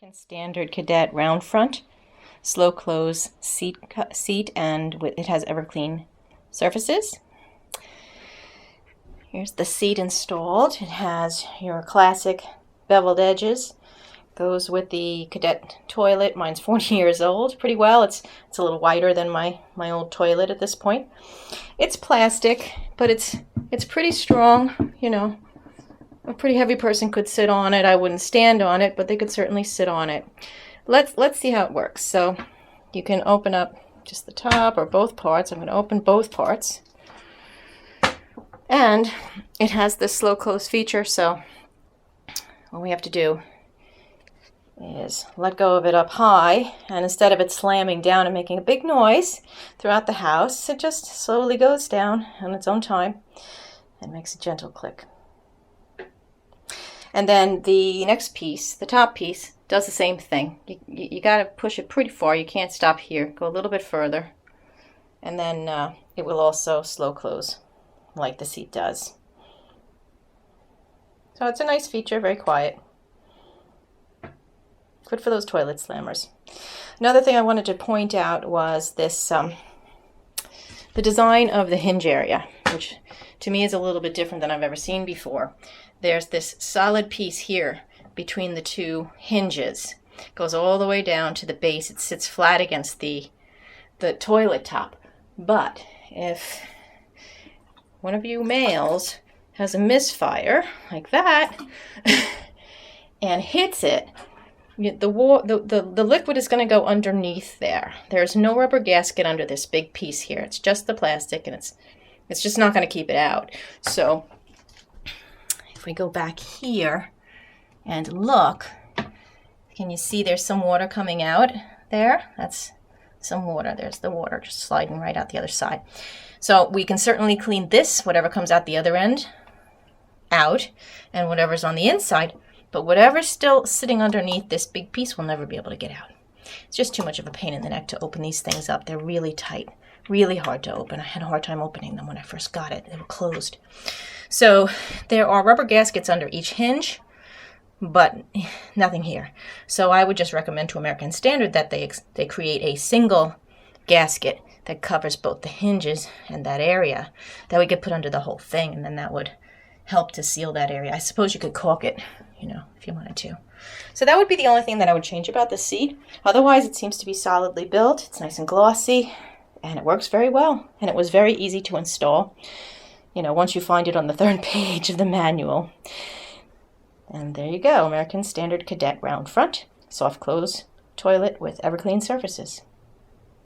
American Standard Cadet round front, slow close seat, and it has Everclean surfaces. Here's the seat installed. It has your classic beveled edges. Goes with the cadet toilet. Mine's 40 years old, pretty well. It's a little wider than my old toilet at this point. It's plastic, but it's pretty strong. You know, a pretty heavy person could sit on it. I wouldn't stand on it, but they could certainly sit on it. Let's see how it works. So you can open up just the top or both parts. I'm going to open both parts. And it has this slow close feature, so all we have to do is let go of it up high, and instead of it slamming down and making a big noise throughout the house, it just slowly goes down on its own time and makes a gentle click. And then the next piece, the top piece, does the same thing. You got to push it pretty far. You can't stop here. Go a little bit further, and then it will also slow close like the seat does. So it's a nice feature, very quiet. Good for those toilet slammers. Another thing I wanted to point out was this, the design of the hinge area, which to me is a little bit different than I've ever seen before. There's this solid piece here between the two hinges. It goes all the way down to the base. It sits flat against the toilet top. But if one of you males has a misfire like that and hits it, the liquid is going to go underneath there. There's no rubber gasket under this big piece here. It's just the plastic, and it's just not going to keep it out. So if we go back here and look, can you see there's some water coming out there? That's some water. There's the water just sliding right out the other side. So we can certainly clean this, whatever comes out the other end, out, and whatever's on the inside. But whatever's still sitting underneath this big piece will never be able to get out. It's just too much of a pain in the neck to open these things up. They're really tight, really hard to open. I had a hard time opening them when I first got it. They were closed. So there are rubber gaskets under each hinge, but nothing here. So I would just recommend to American Standard that they create a single gasket that covers both the hinges and that area that we could put under the whole thing, and then that would help to seal that area. I suppose you could caulk it, you know, if you wanted to. So that would be the only thing that I would change about the seat. Otherwise, it seems to be solidly built. It's nice and glossy, and it works very well. And it was very easy to install, you know, once you find it on the third page of the manual. And there you go, American Standard Cadet round front, soft close toilet with Everclean surfaces.